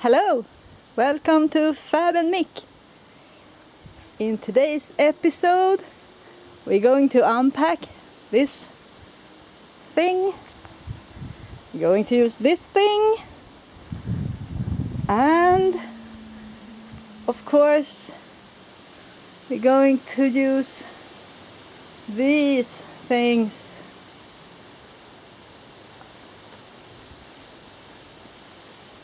Hello, welcome to Fab and Mic. In today's episode we're going to unpack this thing. We're going to use this thing and of course we're going to use these things.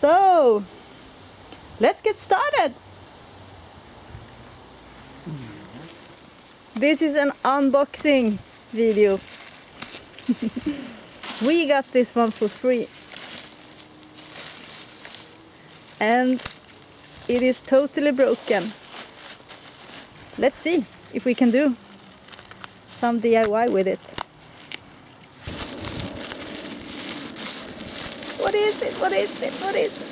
So let's get started. This is an unboxing video. We got this one for free. And it is totally broken. Let's see if we can do some DIY with it. What is it? What is it? What is it?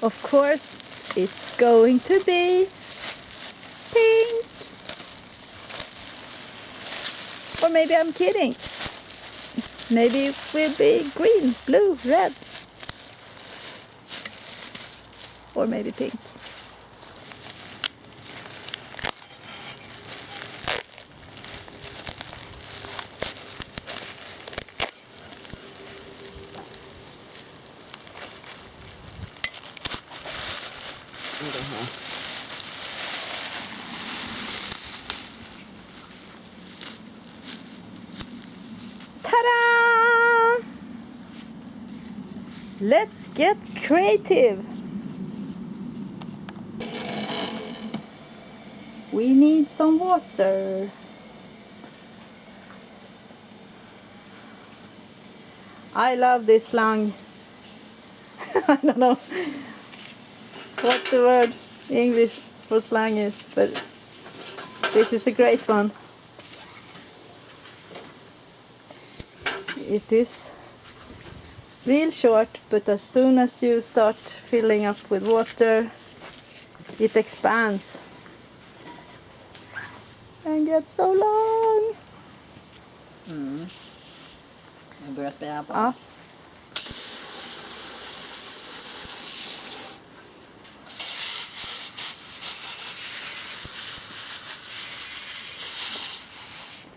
Of course, it's going to be pink. Or maybe I'm kidding. Maybe it will be green, blue, red. Or maybe pink. Ta-da! Let's get creative. We need some water. I love this slang. I don't know what the word in English for slang is, but this is a great one. It is real short, but as soon as you start filling up with water, it expands and gets so long. Jag börjar spela på. Ja.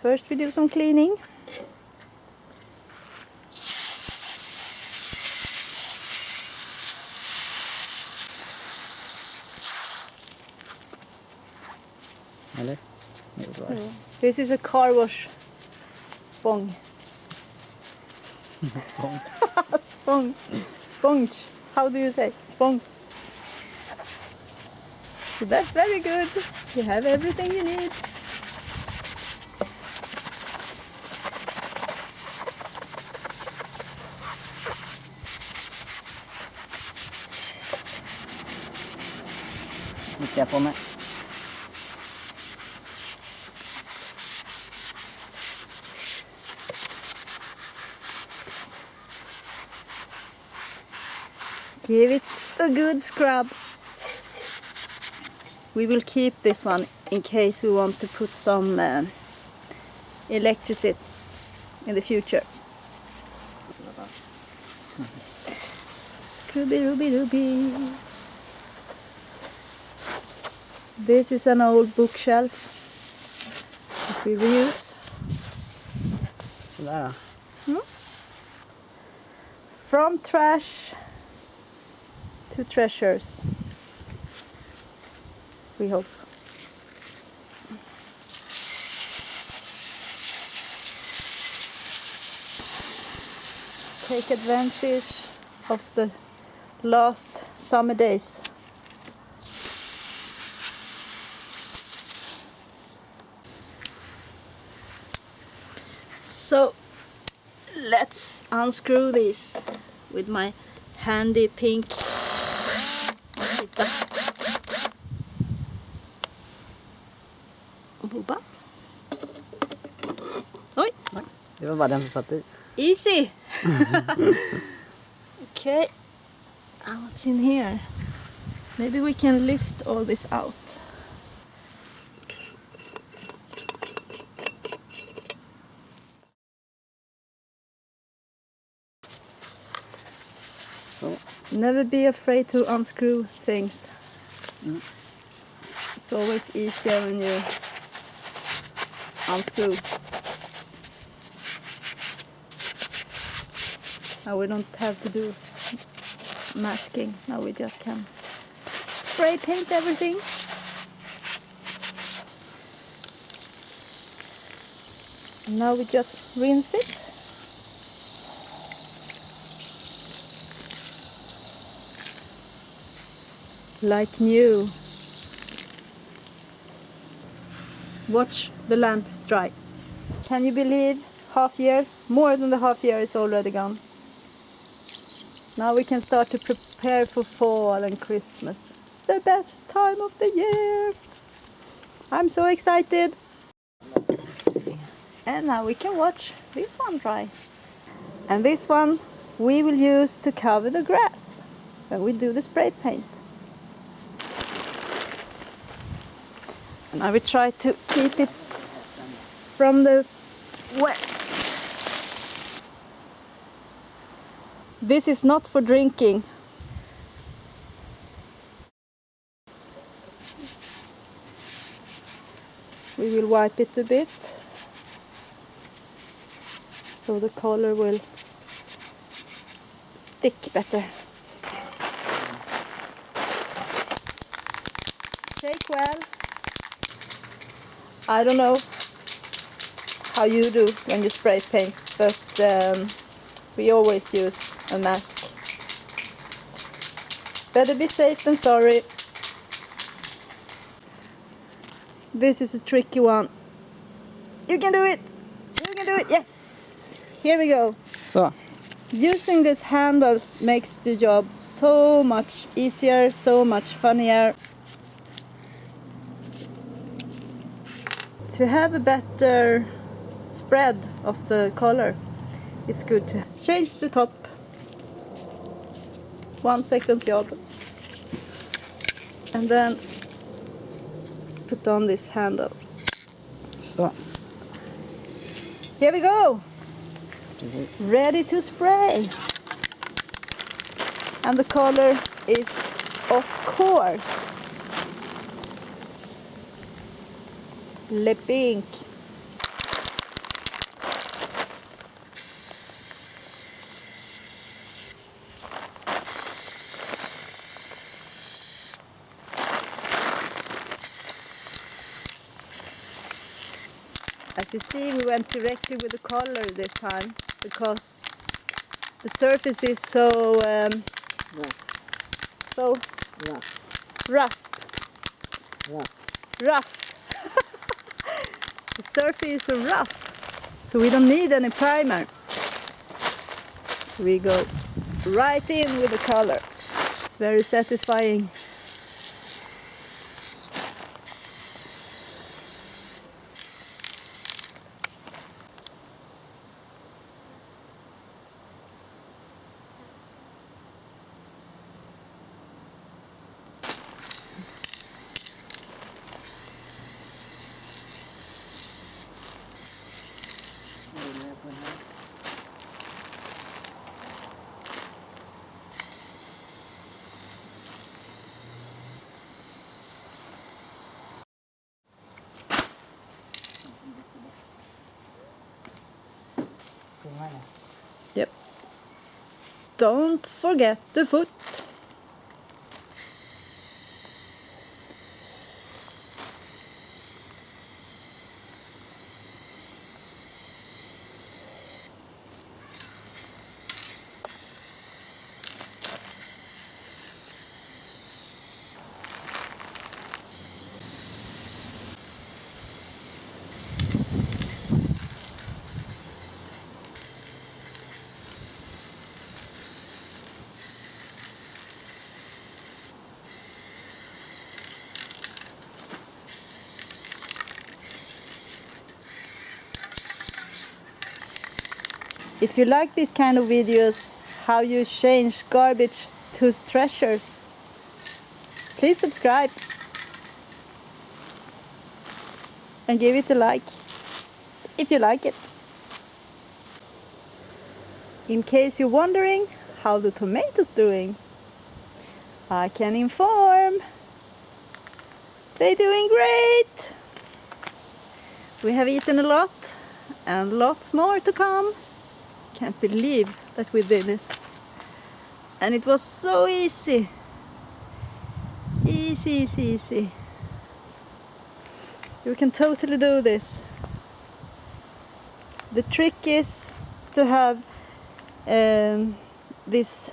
First we do some cleaning. Eller? This is a car wash spong. Spong. Sponge. How do you say? Spong. So that's very good. You have everything you need. Nu ska jag på mig. Give it a good scrub. We will keep this one in case we want to put some electricity in the future. Scrubby rooby dooby. This is an old bookshelf that we reuse. Sådär. From trash to treasures, we hope. Take advantage of the last summer days. So let's unscrew this with my handy pink. Titta. Bubba. Oj. Nej, det var bara den som satt i. Easy. Okay. What's in here? Maybe we can lift all this out. Så. Never be afraid to unscrew things. It's always easier when you unscrew. Now we don't have to do masking. Now we just can spray paint everything. And now we just rinse it. Like new. Watch the lamp dry. Can you believe half year? More than the half year is already gone. Now we can start to prepare for fall and Christmas. The best time of the year. I'm so excited. And now we can watch this one dry. And this one we will use to cover the grass when we do the spray paint. And I will try to keep it from the wet. This is not for drinking. We will wipe it a bit so the color will stick better. Shake well. I don't know how you do when you spray paint, but we always use a mask. Better be safe than sorry. This is a tricky one. You can do it! You can do it! Yes! Here we go. Så. Using these handles makes the job so much easier, so much funnier. To have a better spread of the color, it's good to change the top. 1 second job. And then put on this handle. Så. Here we go! Precis. Ready to spray. And the color is, of course, Le Pink. As you see, we went directly with the color this time because the surface is so so Rough. rough. The surface is so rough, so we don't need any primer. So we go right in with the color. It's very satisfying. Yep. Don't forget the foot. If you like these kind of videos, how you change garbage to treasures, please subscribe and give it a like if you like it. In case you're wondering how the tomato's doing, I can inform they're doing great. We have eaten a lot and lots more to come. Can't believe that we did this. And it was so easy. Easy. You can totally do this. The trick is to have this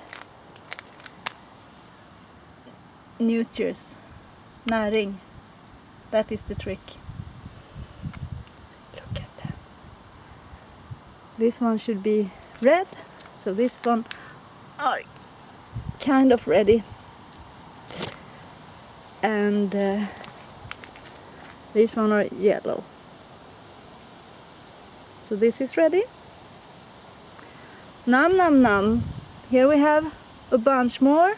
nutrients, näring. That is the trick. Look at that. This one should be red, so this one are kind of ready. And this one are yellow. So this is ready. Nom. Here we have a bunch more.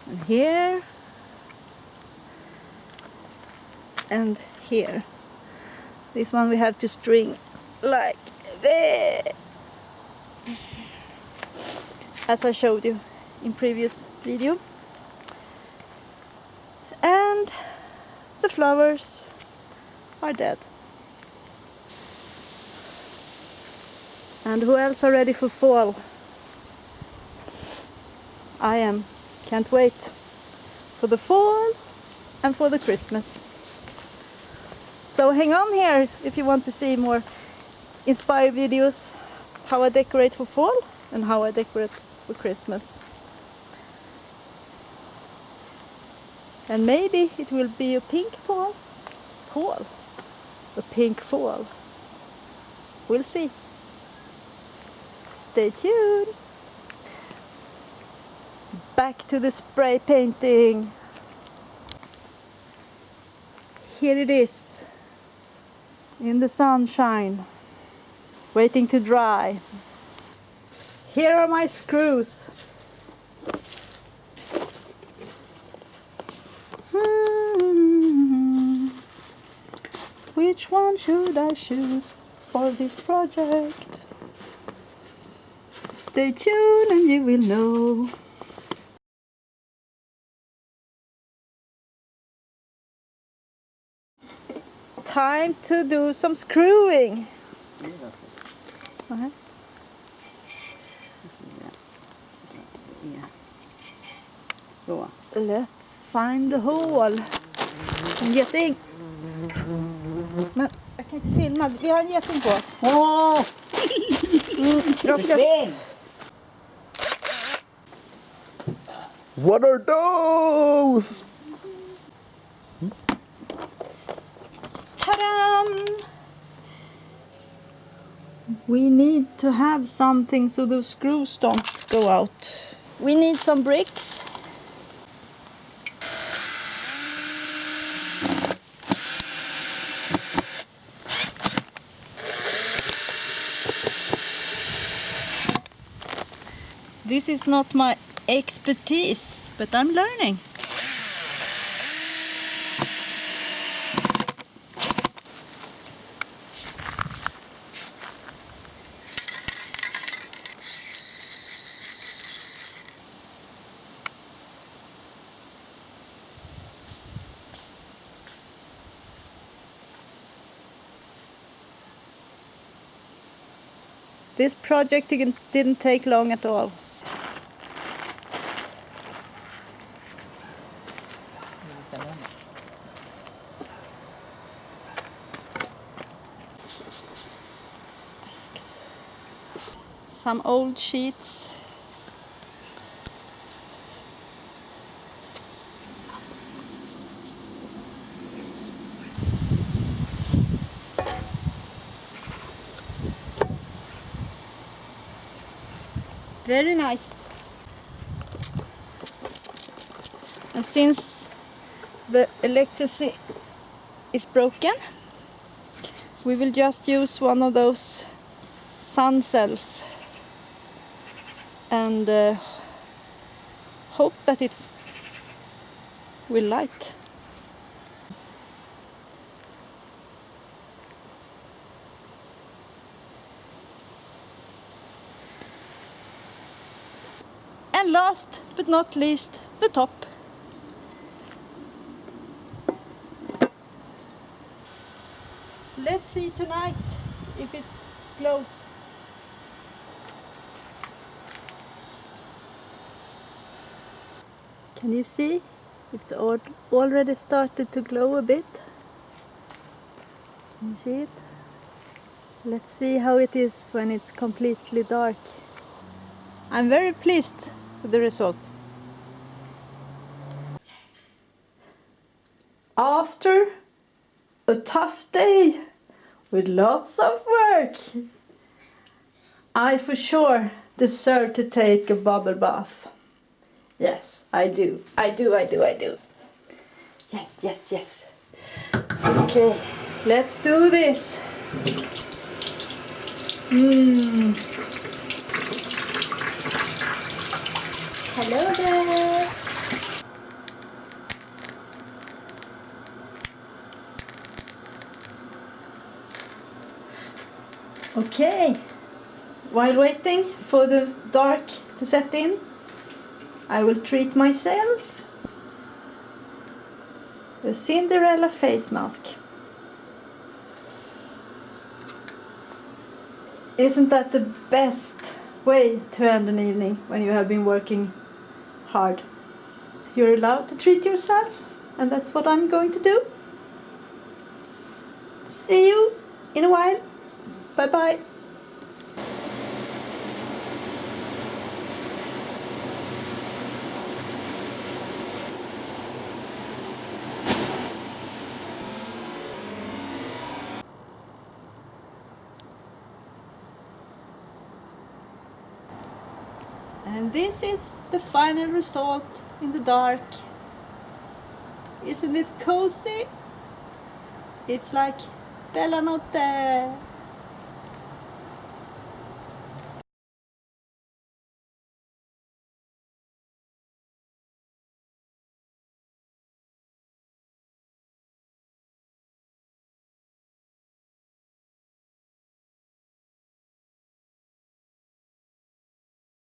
And here. And here. This one we have to string like this. As I showed you in previous video. And the flowers are dead. And who else are ready for fall? I am. Can't wait for the fall and for the Christmas. So hang on here if you want to see more inspired videos how I decorate for fall and how I decorate for Christmas. And maybe it will be a pink fall. A pink fall. We'll see. Stay tuned. Back to the spray painting. Here it is. In the sunshine. Waiting to dry. Here are my screws. Which one should I choose for this project? Stay tuned and you will know. Time to do some screwing. Så. Let's find the hole. En geting. Men jag kan inte filma. Vi har en geting på oss. Jag ska... What are those? Ta-da! We need to have something so those screws don't go out. We need some bricks. This is not my expertise, but I'm learning. This project didn't take long at all. Some old sheets. Very nice. And since the electricity is broken, we will just use one of those sun cells and hope that it will light. And last but not least, the top. Let's see tonight if it glows. Can you see? It's already started to glow a bit. Can you see it? Let's see how it is when it's completely dark. I'm very pleased with the result. After a tough day with lots of work, I for sure deserve to take a bubble bath. Yes, I do. I do. Yes, yes, yes. Okay, let's do this. Hello there. Okay, while waiting for the dark to set in, I will treat myself a Cinderella face mask. Isn't that the best way to end an evening when you have been working hard? You're allowed to treat yourself, and that's what I'm going to do. See you in a while. Bye bye. And this is the final result in the dark. Isn't this cozy? It's like Bella Notte.